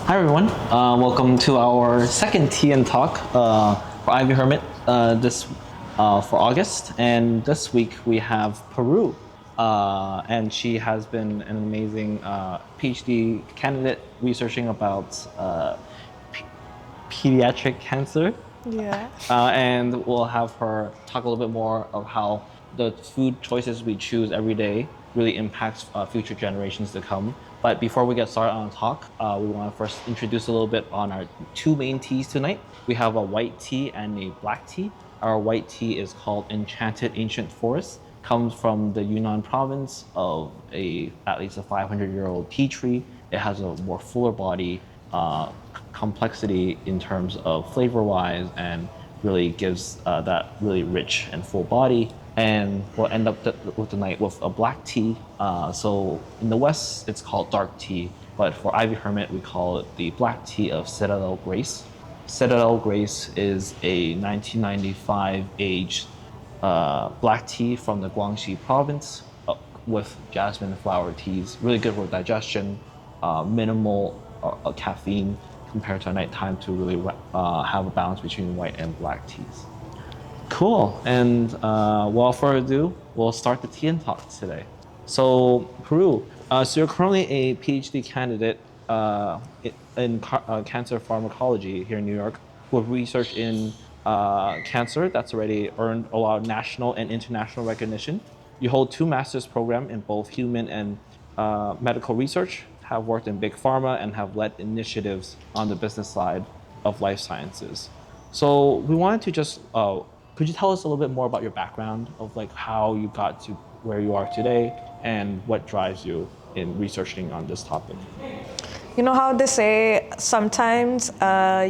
Hi everyone, welcome to our second Tea and Talk for Ivy Hermit this for August, and this week we have Parul, and she has been an amazing PhD candidate researching about p- pediatric cancer, Yeah. and we'll have her talk a little bit more of how the food choices we choose every day really impacts future generations to come. But before we get started on the talk, we want to first introduce a little bit on our two main teas tonight. We have a white tea and a black tea. Our white tea is called Enchanted Ancient Forest. Comes from the Yunnan province of at least a 500-year-old tea tree. It has a more fuller body, complexity in terms of flavor wise, and really gives that really rich and full body. And we'll end up with the night with a black tea. So in the West, it's called dark tea, but for Ivy Hermit, we call it the black tea of Citadel Grace. Citadel Grace is a 1995 aged black tea from the Guangxi province with jasmine flower teas. Really good for digestion, minimal caffeine compared to nighttime to really have a balance between white and black teas. Cool. And without further ado, we'll start the tea and talk today. So, Peru, so you're currently a PhD candidate in cancer pharmacology here in New York with research in cancer that's already earned a lot of national and international recognition. You hold two master's programs in both human and medical research, have worked in big pharma, and have led initiatives on the business side of life sciences. So we wanted to just, could you tell us a little bit more about your background of like how you got to where you are today and what drives you in researching on this topic? You know how they say sometimes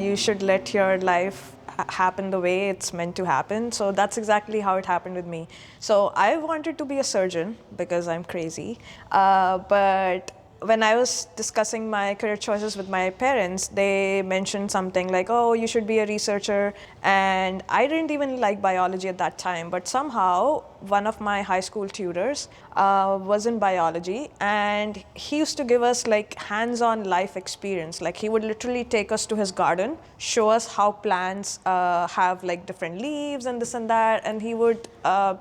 you should let your life happen the way it's meant to happen. So that's exactly how it happened with me. So I wanted to be a surgeon because I'm crazy. But when I was discussing my career choices with my parents, they mentioned something like, oh, you should be a researcher. And I didn't even like biology at that time. But somehow, one of my high school tutors was in biology, and he used to give us like hands-on life experience. Like he would literally take us to his garden, show us how plants have like different leaves and this and that, and he would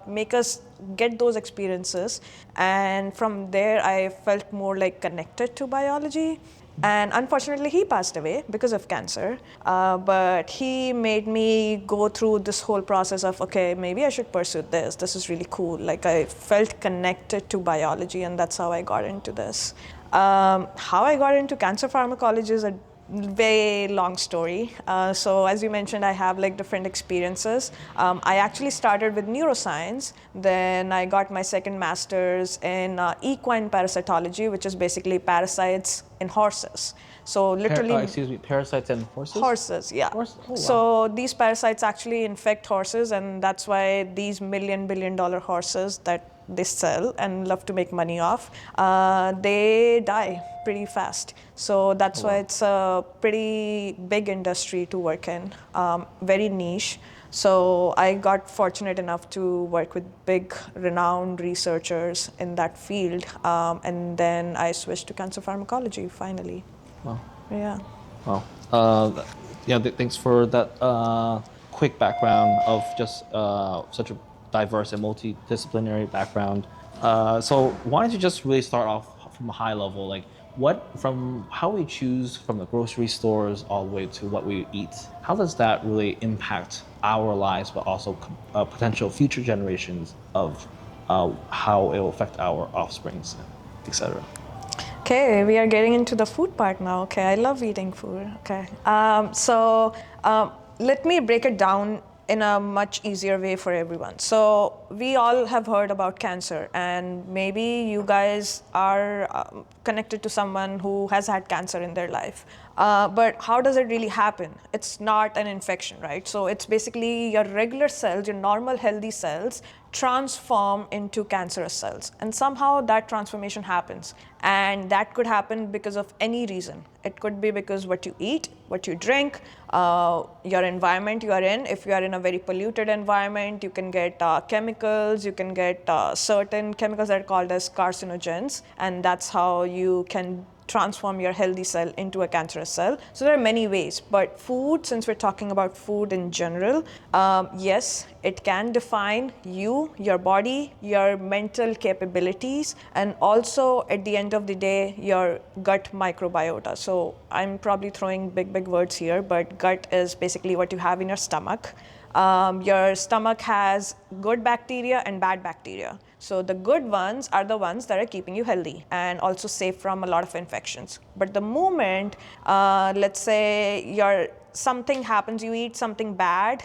make us get those experiences. And from there, I felt more like connected to biology. And unfortunately, he passed away because of cancer. But he made me go through this whole process of, okay, maybe I should pursue this. This is really cool. Like I felt connected to biology, and that's how I got into this. How I got into cancer pharmacology is a very long story. So as you mentioned, I have like different experiences. I actually started with neuroscience. Then I got my second master's in equine parasitology, which is basically parasites in horses. So literally, Excuse me, parasites and horses? horses, yeah. Horse? Oh, wow. So these parasites actually infect horses, and that's why these $1 billion horses that they sell and love to make money off, they die pretty fast. So that's why it's a pretty big industry to work in, very niche. So I got fortunate enough to work with big, renowned researchers in that field, and then I switched to cancer pharmacology finally. Wow. Yeah. Wow. Yeah, thanks for that quick background of just such a diverse and multidisciplinary background. So why don't you just really start off from a high level, like from how we choose from the grocery stores all the way to what we eat, how does that really impact our lives, but also potential future generations of how it will affect our offsprings, etc. Okay, we are getting into the food part now. Okay, I love eating food. Okay, let me break it down in a much easier way for everyone. So we all have heard about cancer, and maybe you guys are connected to someone who has had cancer in their life. But how does it really happen? It's not an infection, right? So it's basically your regular cells, your normal healthy cells, transform into cancerous cells. And somehow that transformation happens. And that could happen because of any reason. It could be because what you eat, what you drink, your environment you are in. If you are in a very polluted environment, you can get chemicals, you can get certain chemicals that are called as carcinogens. And that's how you can transform your healthy cell into a cancerous cell. So there are many ways, but food, since we're talking about food in general, yes, it can define you, your body, your mental capabilities, and also at the end of the day, your gut microbiota. So I'm probably throwing big words here, but gut is basically what you have in your stomach. Your stomach has good bacteria and bad bacteria. So the good ones are the ones that are keeping you healthy and also safe from a lot of infections. But the moment, let's say something happens, you eat something bad,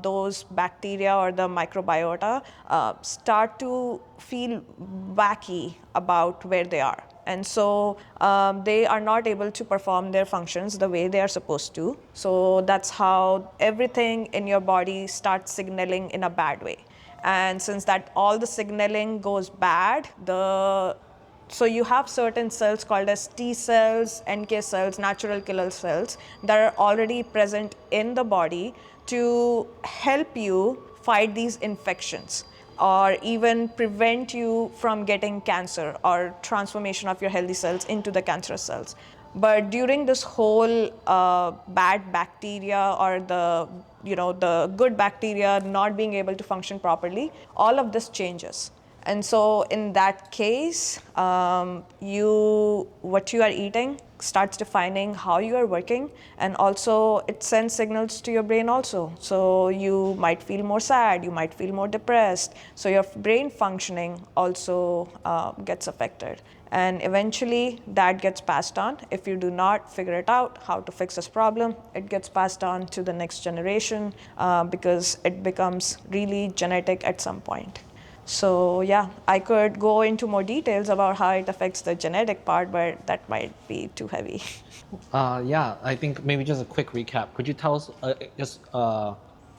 those bacteria or the microbiota start to feel wacky about where they are. And so they are not able to perform their functions the way they are supposed to. So that's how everything in your body starts signaling in a bad way. And since that all the signaling goes bad, so you have certain cells called as T cells, NK cells, natural killer cells that are already present in the body to help you fight these infections or even prevent you from getting cancer or transformation of your healthy cells into the cancerous cells. But during this whole bad bacteria or the good bacteria not being able to function properly, all of this changes. And so in that case, what you are eating starts defining how you are working, and also it sends signals to your brain also. So you might feel more sad, you might feel more depressed. So your brain functioning also gets affected. And eventually that gets passed on. If you do not figure it out, how to fix this problem, it gets passed on to the next generation because it becomes really genetic at some point. So yeah, I could go into more details about how it affects the genetic part, but that might be too heavy. Yeah, I think maybe just a quick recap. Could you tell us,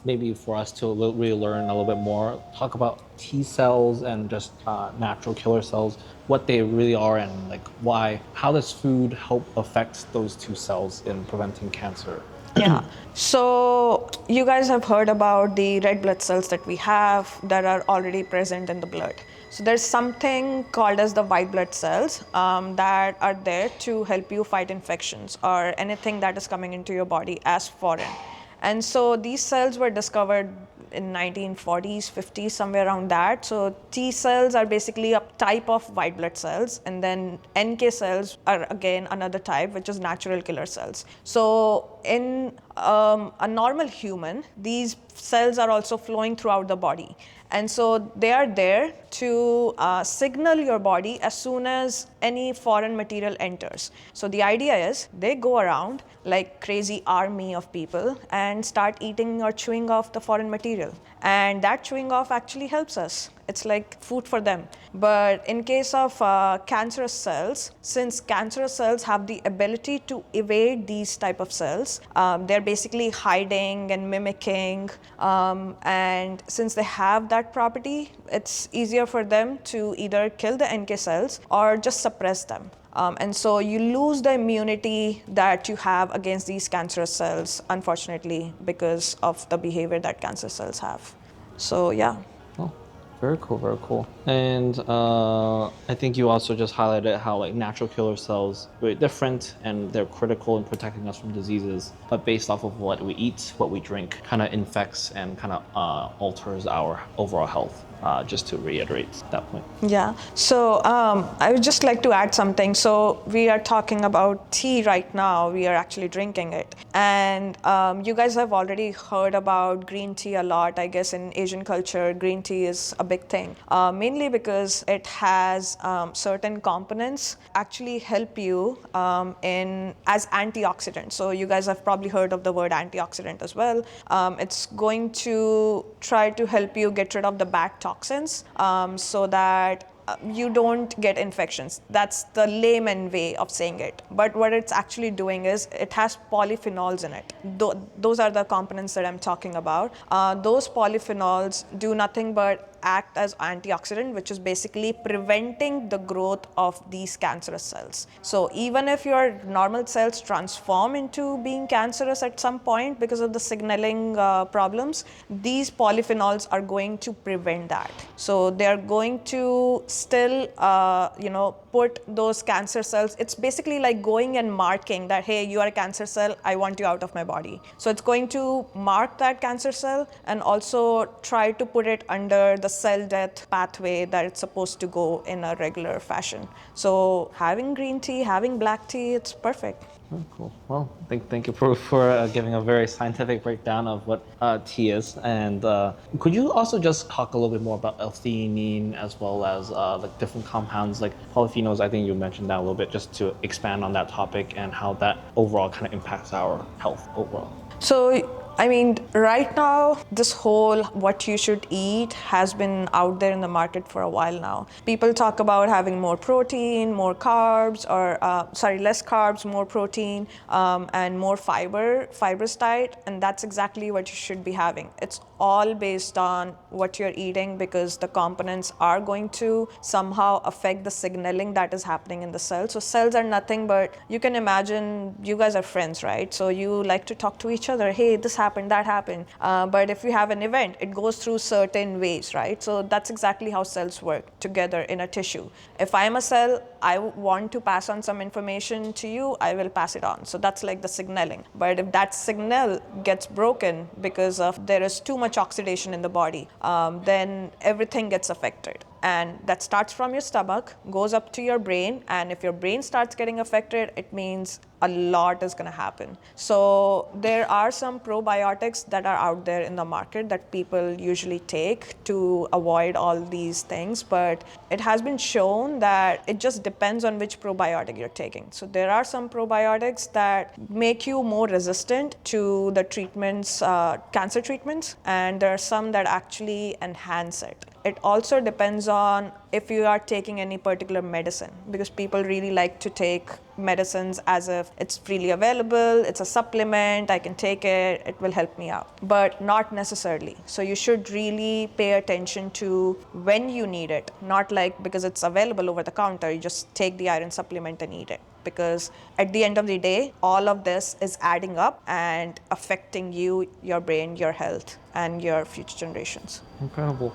maybe for us to really learn a little bit more, talk about T cells and just natural killer cells, what they really are, and like why, how does food help affect those two cells in preventing cancer? Yeah. So you guys have heard about the red blood cells that we have that are already present in the blood. So there's something called as the white blood cells that are there to help you fight infections or anything that is coming into your body as foreign. And so these cells were discovered in 1940s, 50s, somewhere around that. So T cells are basically a type of white blood cells, and then NK cells are again another type, which is natural killer cells. So in a normal human, these cells are also flowing throughout the body. And so they are there to signal your body as soon as any foreign material enters. So the idea is they go around like crazy army of people and start eating or chewing off the foreign material. And that chewing off actually helps us. It's like food for them. But in case of cancerous cells, since cancerous cells have the ability to evade these type of cells, they're basically hiding and mimicking. And since they have that property, it's easier for them to either kill the NK cells or just suppress them. And so you lose the immunity that you have against these cancerous cells, unfortunately, because of the behavior that cancer cells have. So yeah. Oh, very cool, very cool. And I think you also just highlighted how like natural killer cells are very different and they're critical in protecting us from diseases, but based off of what we eat, what we drink, kind of infects and kind of alters our overall health. Just to reiterate that point. Yeah. So I would just like to add something. So we are talking about tea right now. We are actually drinking it. And you guys have already heard about green tea a lot. I guess in Asian culture, green tea is a big thing, mainly because it has certain components actually help you as antioxidants. So you guys have probably heard of the word antioxidant as well. It's going to try to help you get rid of the bad toxins so that you don't get infections. That's the layman way of saying it. But what it's actually doing is it has polyphenols in it. Those are the components that I'm talking about. Those polyphenols do nothing but act as antioxidant, which is basically preventing the growth of these cancerous cells. So even if your normal cells transform into being cancerous at some point because of the signaling problems, these polyphenols are going to prevent that. So they're going to still, put those cancer cells. It's basically like going and marking that, hey, you are a cancer cell, I want you out of my body. So it's going to mark that cancer cell and also try to put it under the cell death pathway that it's supposed to go in a regular fashion. So having green tea, having black tea, it's perfect. Oh, cool. Well, thank you for giving a very scientific breakdown of what tea is. And could you also just talk a little bit more about L-theanine as well as like different compounds like polyphenols? I think you mentioned that a little bit, just to expand on that topic and how that overall kind of impacts our health overall. So, I mean, right now, this whole what you should eat has been out there in the market for a while now. People talk about having more protein, more carbs, or less carbs, more protein, and more fibrous diet, and that's exactly what you should be having. It's all based on what you're eating because the components are going to somehow affect the signaling that is happening in the cell. So cells are nothing but, you can imagine, you guys are friends, right? So you like to talk to each other, hey, this happened, that happened. But if you have an event, it goes through certain ways, right? So that's exactly how cells work together in a tissue. If I'm a cell, I want to pass on some information to you, I will pass it on. So that's like the signaling. But if that signal gets broken because of there is too much oxidation in the body, then everything gets affected. And that starts from your stomach, goes up to your brain, and if your brain starts getting affected, it means a lot is going to happen. So there are some probiotics that are out there in the market that people usually take to avoid all these things, but it has been shown that it just depends on which probiotic you're taking. So there are some probiotics that make you more resistant to the treatments, cancer treatments, and there are some that actually enhance it. It also depends on if you are taking any particular medicine, because people really like to take medicines as if it's freely available, it's a supplement, I can take it, it will help me out. But not necessarily. So you should really pay attention to when you need it, not like because it's available over the counter, you just take the iron supplement and eat it. Because at the end of the day, all of this is adding up and affecting you, your brain, your health, and your future generations. Incredible.